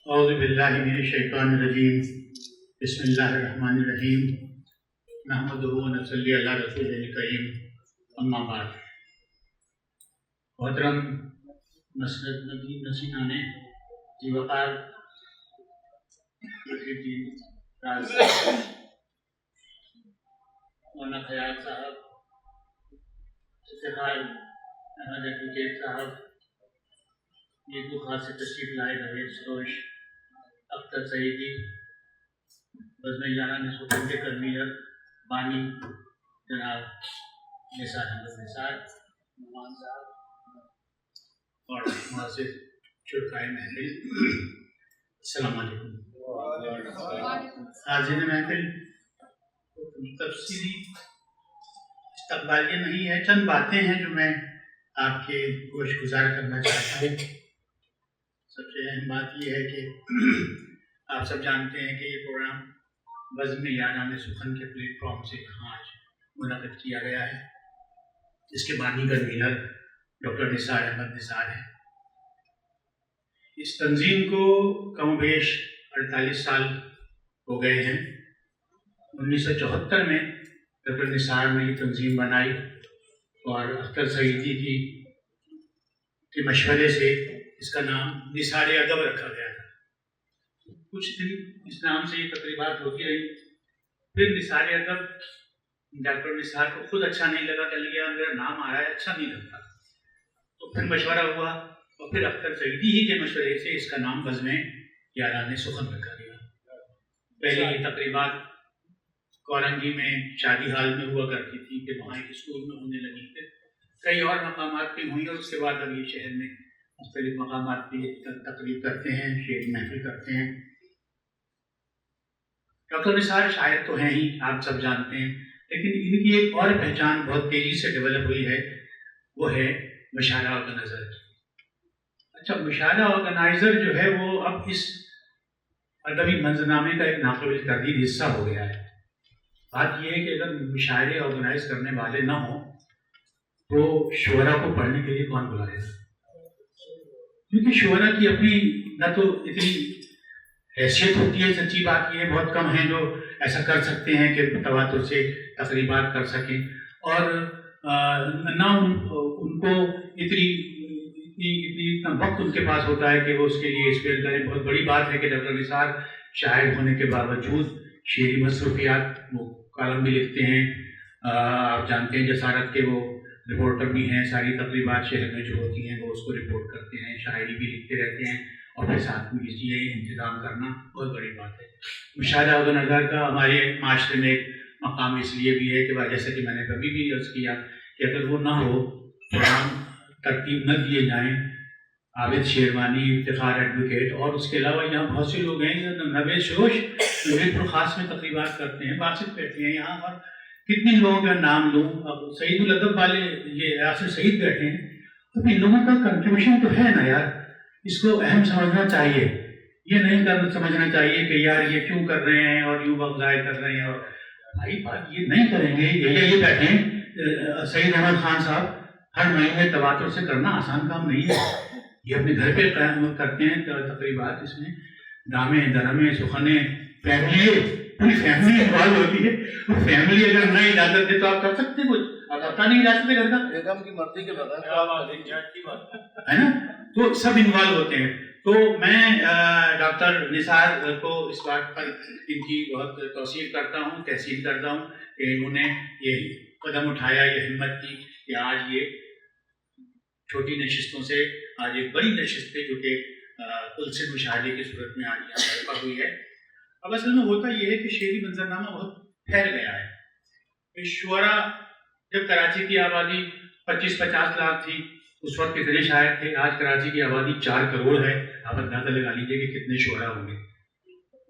اعوذ باللہ من الشیطان الرجیم بسم اللہ الرحمن الرحیم نحمدہ و نصلی علی رسول الکریم اما بعد. محترم نصرت ندیم نسینہ نے جی وقار مولانا خیال صاحب، افتخار احمد ایڈوکیٹ صاحب، نیکو خاص سے تشریف لائے رویش سروش، اختر سعیدی، بزم یارہ نے سکون کے کنوینر بانی جناب نثار احمد نثار، نعمان صاحب اور معزز شرکائے محفل، السلام علیکم. حاضرین محفل، تفصیلی استقبالیہ نہیں ہے، چند باتیں ہیں جو میں آپ کے گوش گزار کرنا چاہتا ہوں. سب سے اہم بات یہ ہے کہ آپ سب جانتے ہیں کہ یہ پروگرام بزم یاران سخن کے پلیٹ فارم سے یہاں آج منعقد کیا گیا ہے. اس کے بانی کنوینر ڈاکٹر نثار احمد نثار ہیں. اس تنظیم کو کم و بیش 48 سال ہو گئے ہیں. 1974 میں ڈاکٹر نثار نے یہ تنظیم بنائی اور اختر سعیدی کے مشورے سے اس کا نام نثار ادب رکھا گیا تھا. کچھ دن اس نام سے یہ تقریبات ہوتی رہی. پھر نثار ادب ڈاکٹر نثار کو خود اچھا نہیں لگا، کہ لگا میرا نام آ رہا ہے اچھا نہیں لگتا. تو پھر مشورہ ہوا اور پھر اختر سعیدی ہی کے مشورے سے اس کا نام بزم یاران سخن رکھا گیا. پہلے یہ تقریبات کورنگی میں شادی حال میں ہوا کرتی تھی، کہ وہاں ایک اسکول میں ہونے لگی. پھر کئی اور مقامات پہ ہوئی اور اس کے بعد اب یہ شہر میں مختلف مقامات پہ تقریب کرتے ہیں، شعری محفل کرتے ہیں. ڈاکٹر نثار شاعر تو ہیں ہی، آپ سب جانتے ہیں، لیکن ان کی ایک اور پہچان بہت تیزی سے ڈیولپ ہوئی ہے، وہ ہے مشاعرہ آرگنائزر. اچھا، مشاعرہ آرگنائزر جو ہے وہ اب اس ادبی منظرنامے کا ایک ناقابل تردید حصہ ہو گیا ہے. بات یہ ہے کہ اگر مشاعرے آرگنائز کرنے والے نہ ہوں تو شعراء کو پڑھنے کے لیے کون بلائے گا؟ کیونکہ شعراء کی اپنی نہ تو اتنی حیثیت ہوتی ہے. سچی بات یہ ہے بہت کم ہیں جو ایسا کر سکتے ہیں کہ تواتر سے تقریبات کر سکیں، اور نہ ان کو اتنی وقت ان کے پاس ہوتا ہے کہ وہ اس کے لیے اسپیئر کریں. بہت بڑی بات ہے کہ ڈاکٹر نثار شاعر ہونے کے باوجود شعری مصروفیات، وہ کالم بھی لکھتے ہیں، آپ جانتے ہیں جسارت کے وہ رپورٹر بھی ہیں. ساری تقریبات شہر میں جو ہوتی ہیں وہ اس کو رپورٹ کرتے ہیں، شاعری بھی لکھتے رہتے ہیں، اور پھر ساتھ میں اس لیے انتظام کرنا بہت بڑی بات ہے. مشاعرہ آرگنائزر کا ہمارے معاشرے میں ایک مقام اس لیے بھی ہے کہ جیسا کہ میں نے کبھی بھی عرض کیا کہ اگر وہ نہ ہو، پروگرام ترتیب نہ دیے جائیں، عابد شیروانی، افتخار ایڈوکیٹ اور اس کے علاوہ یہاں بہت سے لوگ ہیں، نوید سروش نوید خاص میں تقریبات کرتے ہیں، باسط بیٹھے ہیں یہاں، اور کتنے لوگوں کا نام لوں. اب سعید الادب والے یہ یاسر سعید بیٹھے ہیں. تو ان لوگوں کا کنٹریبیوشن تو ہے نا یار، اس کو اہم سمجھنا چاہیے. یہ نہیں سمجھنا چاہیے کہ یار یہ کیوں کر رہے ہیں اور یوں وقت ضائع کر رہے ہیں. اور بھائی بات یہ نہیں کریں گے. یہ بیٹھے ہیں سعید احمد خان صاحب، ہر مہینے تواتر سے کرنا آسان کام نہیں ہے. یہ اپنے گھر پہ کرتے ہیں تقریبات، اس میں دامے درمے سخنے فیملی، پوری فیملی انوالو ہوتی ہے. فیملی اگر نہ اجازت دے تو آپ کر سکتے ہیں کچھ، آپ اپنا نہیں اجازت دے گھر کا، بیگم کی مرضی کے بغیر ہے نا. تو سب انوالو ہوتے ہیں. تو میں ڈاکٹر نثار کو اس بات پر ان کی بہت توصیف کرتا ہوں، تحسین کرتا ہوں کہ انہوں نے یہ قدم اٹھایا، یہ ہمت کی کہ آج یہ چھوٹی نشستوں سے آج ایک بڑی نشست ہے جو کہ کل سے مشاہدے کی صورت میں آج یہاں برپا ہوئی ہے. اب اصل میں ہوتا یہ ہے کہ شعری منظرنامہ بہت پھیل گیا ہے. شعراء جب کراچی کی آبادی 25-50 لاکھ تھی اس وقت کتنے شاعر تھے؟ آج کراچی کی آبادی 4 کروڑ ہے. آپ اندازہ لگا لیجیے کہ کتنے شعراء ہوں گے.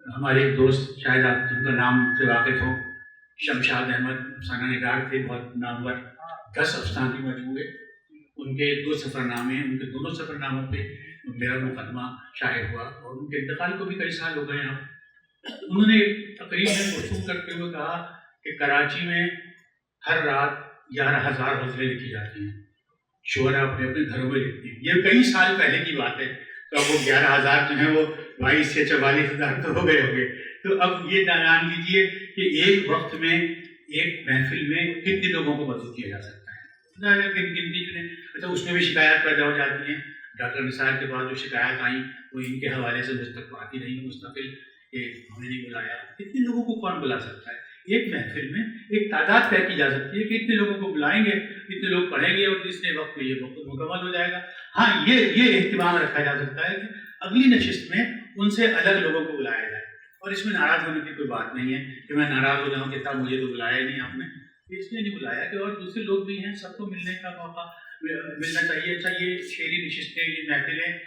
ہمارے ایک دوست شاید آپ جن کا نام سے واقف ہو، شمشاد احمد افسانہ نگار تھے، بہت نامور، 10 افسانے مجموعے، ان کے 2 سفر نامے ہیں. ان کے دونوں سفر ناموں پہ میرا مقدمہ شائع ہوا اور ان کے انتقال کو بھی کئی سال ہو گئے ہیں. انہوں نے تقریب میں گفتگو کرتے ہوئے کہا کہ کراچی میں ہر رات 11,000 غزلیں لکھی جاتی ہیں. شعراء اپنے اپنے گھروں میں لکھتے ہیں. یہ کئی سال پہلے کی بات ہے. تو اب وہ 11,000 جو ہیں وہ 22 سے 44,000 تو ہو گئے ہوں گے. تو اب یہ جان لیجیے کہ ایک وقت میں ایک محفل میں کتنے لوگوں کو مدعو کیا جا سکتا ہے. گنتی جو ہے اچھا اس میں بھی شکایات پیدا ہو جاتی ہیں. ڈاکٹر نثار کے بعد جو شکایت آئیں وہ ان کے حوالے سے مجھ تک آتی رہی مستقل کہ ہمیں نہیں بلایا. اتنے لوگوں کو کون بلا سکتا ہے؟ ایک محفل میں ایک تعداد طے کی جا سکتی ہے کہ اتنے لوگوں کو بلائیں گے, اتنے لوگ پڑھیں گے اور اتنے وقت میں یہ وقت مکمل ہو جائے گا. ہاں یہ اہتمام رکھا جا سکتا ہے کہ اگلی نشست میں ان سے الگ لوگوں کو بلایا جائے, اور اس میں ناراض ہونے کی کوئی بات نہیں ہے کہ میں ناراض ہو جاؤں کہ تب مجھے تو بلایا نہیں آپ نے. اس لیے نہیں بلایا کہ اور دوسرے لوگ بھی ہیں, سب کو ملنے کا موقع ملنا چاہیے. اچھا یہ شعری نشستیں, یہ محفلیں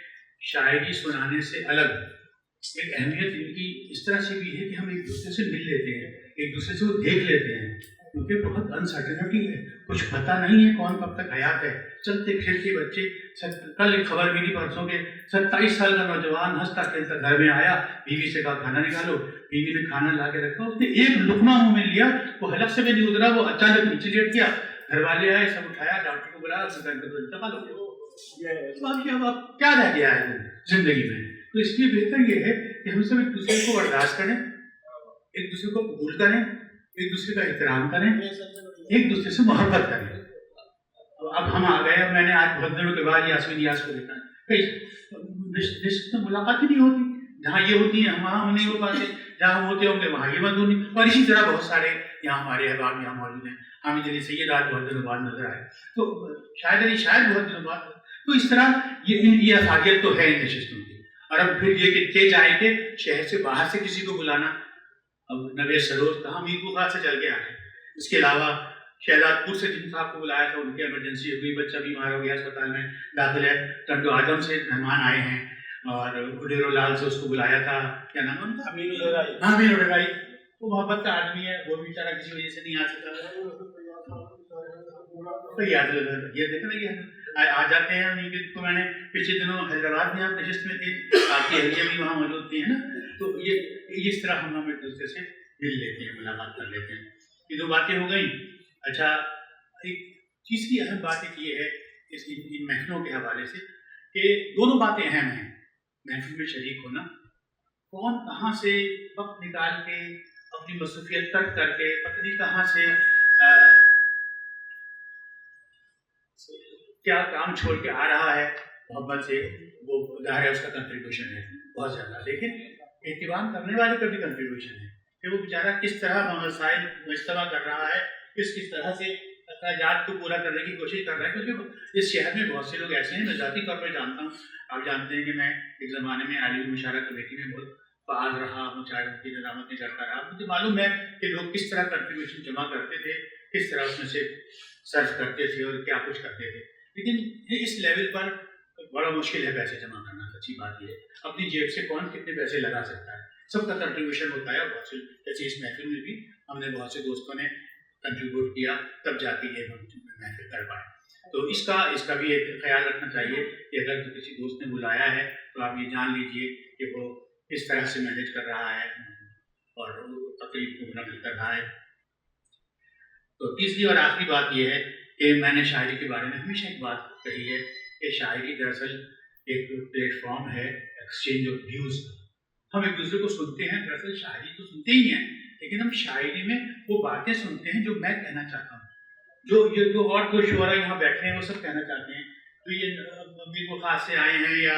شاعری سنانے سے الگ ایک اہمیت ان کی اس طرح سے بھی ہے کہ ہم ایک دوسرے سے مل لیتے ہیں, ایک دوسرے سے وہ دیکھ لیتے ہیں, کیونکہ بہت انسرٹنٹی ہے, کچھ پتہ نہیں ہے کون کب تک حیات ہے. چلتے پھرتے بچے, کل ایک خبر ملی پرسوں کے 27 سال کا نوجوان ہنستا کھیلتا گھر میں آیا, بیوی سے کہا کھانا نکالو, بیوی نے کھانا لا کے رکھا, اس نے ایک لقمہ منہ میں لیا, وہ حلق سے بھی نہیں اترا, وہ اچانک نیچے لیٹ گیا. گھر والے آئے, سب اٹھایا, ڈاکٹر کو بلایا, انتقال ہو گیا. اب کیا رہ گیا ہے زندگی میں؟ تو اس لیے بہتر یہ ہے کہ ہم سب ایک دوسرے کو برداشت کریں, ایک دوسرے کو قبول کریں, ایک دوسرے کا احترام کریں, ایک دوسرے سے محبت کریں. تو اب ہم آ گئے, اور میں نے آج بہت دنوں کے بعد یاسمین نیاز کو دیکھا, کئی نشست میں ملاقات ہی نہیں ہوتی. جہاں یہ ہوتی ہیں وہاں ہم نہیں ہو پاتے, جہاں ہم ہوتے ہوں گے وہاں یہ بند ہونی. اور اسی طرح بہت سارے یہاں ہمارے احباب یہاں موجود ہیں. حامد علی سید آج بہت دنوں بعد نظر آئے, تو شاید بہت دنوں بعد. تو اس طرح یہ افادیت تو ہے ان نشستوں کی. اور اب پھر یہ کہ جائے کہ شہر سے باہر سے کسی کو بلانا, اب نویز سروز کہاں میر بخار سے چل کے آئے. اس کے علاوہ شہزاد پور سے جن صاحب کو بلایا تھا, ان کی ایمرجنسی ہو گئی, بچہ بیمار ہو گیا, اسپتال میں داخل ہے. ٹنڈو آدم سے مہمان آئے ہیں, اور اڈیرو لال سے اس کو بلایا تھا, کیا نام ہے ان کا, امین اڈرائی. وہ محبت کا آدمی ہے, وہ بھی بیچارہ کسی وجہ سے نہیں آ سکا. یاد یہ دیکھا نا, یہ آ جاتے ہیں. تو میں نے پچھلے دنوں حیدرآباد میں آپ نشست میں تھے, آپ کی اہلیہ بھی وہاں موجود تھی, ہے نا. تو یہ اس طرح ہم ایک دوسرے سے مل لیتے ہیں, ملاقات کر لیتے ہیں. یہ دو باتیں ہو گئیں. اچھا, ایک تیسری اہم بات ایک یہ ہے ان محفلوں کے حوالے سے کہ دونوں باتیں اہم ہیں. محفل میں شریک ہونا, کون کہاں سے وقت نکال کے اپنی مصروفیت ترک کر کے پتہ نہیں کہاں سے کیا کام چھوڑ کے آ رہا ہے محبت سے, وہ ظاہر ہے اس کا کنٹریبیوشن ہے بہت زیادہ. لیکن اہتمام کرنے والے کا بھی کنٹریبیوشن ہے کہ وہ بیچارہ کس طرح مسائل مجتمع کر رہا ہے, کس طرح سے اخراجات کو پورا کرنے کی کوشش کر رہا ہے. کیونکہ اس شہر میں بہت سے لوگ ایسے ہیں, میں ذاتی طور پر جانتا ہوں. آپ جانتے ہیں کہ میں ایک زمانے میں عالمی مشاعرہ کمیٹی میں بہت فعال رہا, مشاعروں کی نظامتیں کرتا رہا. مجھے معلوم ہے کہ لوگ کس طرح کنٹریبیوشن جمع کرتے تھے, کس طرح اس میں سے صرف کرتے تھے اور کیا کچھ کرتے تھے. لیکن اس لیول پر بڑا مشکل ہے پیسے جمع کرنا. سچی بات یہ ہے, اپنی جیب سے کون کتنے پیسے لگا سکتا ہے, سب کا کنٹریبیوشن ہوتا ہے. بہت سے جیسے اس محفل میں بھی ہم نے بہت سے دوستوں نے کنٹریبیوٹ کیا, تب جا کے یہ محفل کر پائے. تو اس کا بھی ایک خیال رکھنا چاہیے کہ اگر کسی دوست نے بلایا ہے تو آپ یہ جان لیجئے کہ وہ کس طرح سے مینیج کر رہا ہے اور تقریب کو منعقد کر رہا ہے. تو تیسری اور آخری بات یہ ہے کہ میں نے شاعری کے بارے میں ہمیشہ ایک بات کہی ہے کہ شاعری دراصل ایک پلیٹ فارم ہے ایکسچینج آف ویوز. ہم ایک دوسرے کو سنتے ہیں, دراصل شاعری تو سنتے ہی ہیں, لیکن ہم شاعری میں وہ باتیں سنتے ہیں جو میں کہنا چاہتا ہوں, جو اور دو شعراء یہاں بیٹھے ہیں وہ سب کہنا چاہتے ہیں. تو یہ میر بخار سے آئے ہیں یا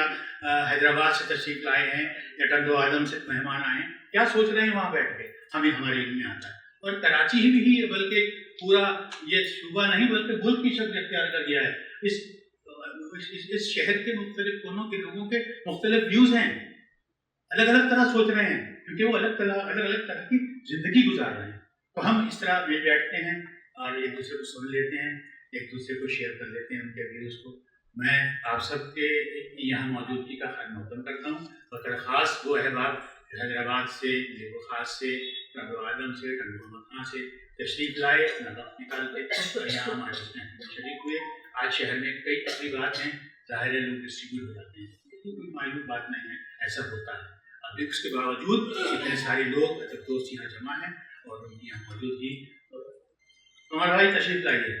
حیدرآباد سے تشریف لائے ہیں یا ٹنڈو آدم سے مہمان آئے ہیں, کیا سوچ رہے ہیں وہاں بیٹھ کے, ہمیں ہمارے علم میں آتا ہے. اور کراچی ہی بھی بلکہ پورا یہ صوبہ نہیں بلکہ ملک کی شکل اختیار کر دیا ہے. اس شہر کے مختلف کونوں کے لوگوں کے مختلف ویوز ہیں, الگ الگ طرح سوچ رہے ہیں, کیونکہ وہ الگ الگ طرح کی زندگی گزار رہے ہیں. تو ہم اس طرح مل بیٹھتے ہیں اور ایک دوسرے کو سن لیتے ہیں, ایک دوسرے کو شیئر کر لیتے ہیں ان کے ویوز کو. میں آپ سب کے یہاں موجودگی کا خیر مقدم کرتا ہوں, اور درخواست وہ احباب حیدرآباد سے, خاص سے, ٹنڈو آدم سے, ٹنڈو محمد سے تشریف لائے, اپنا وقت نکال کے یہاں ہمارے شریک ہوئے. آج شہر میں کئی تقریبات ہیں, ظاہر ہے لوگ ڈسٹریبیوٹ ہو جاتے ہیں, کوئی معلوم بات نہیں ہے, ایسا ہوتا ہے. اب اس کے باوجود اتنے سارے لوگ دوست یہاں جمع ہیں اور ان کی یہاں موجودگی. عمر بھائی تشریف لائیے.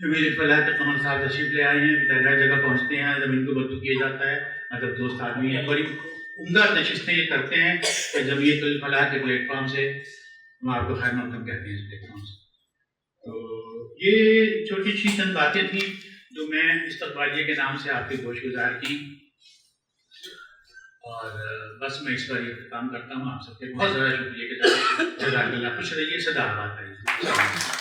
جمیل فلاح کے قمر صاحب تشریف لے آئے ہیں، بتایا جگہ پہنچتے ہیں، زمین کو بدو کیا جاتا ہے، مطلب دوست آدمی ہیں، بڑی عمدہ نشستیں یہ کرتے ہیں کہ جمعیت الفلاح کے پلیٹ فارم سے ہم آپ کو خیر مقدم کہتے ہیں اس پلیٹ فارم سے۔ تو یہ چھوٹی سی چند باتیں تھیں جو میں استقبالیہ کے نام سے آپ کے گوش گزار کی، اور بس میں اس پر یہ کام کرتا ہوں۔ آپ سب کے بہت زیادہ شکریہ کہ جزاک اللہ، خوش رہیے، سدا آباد رہیے۔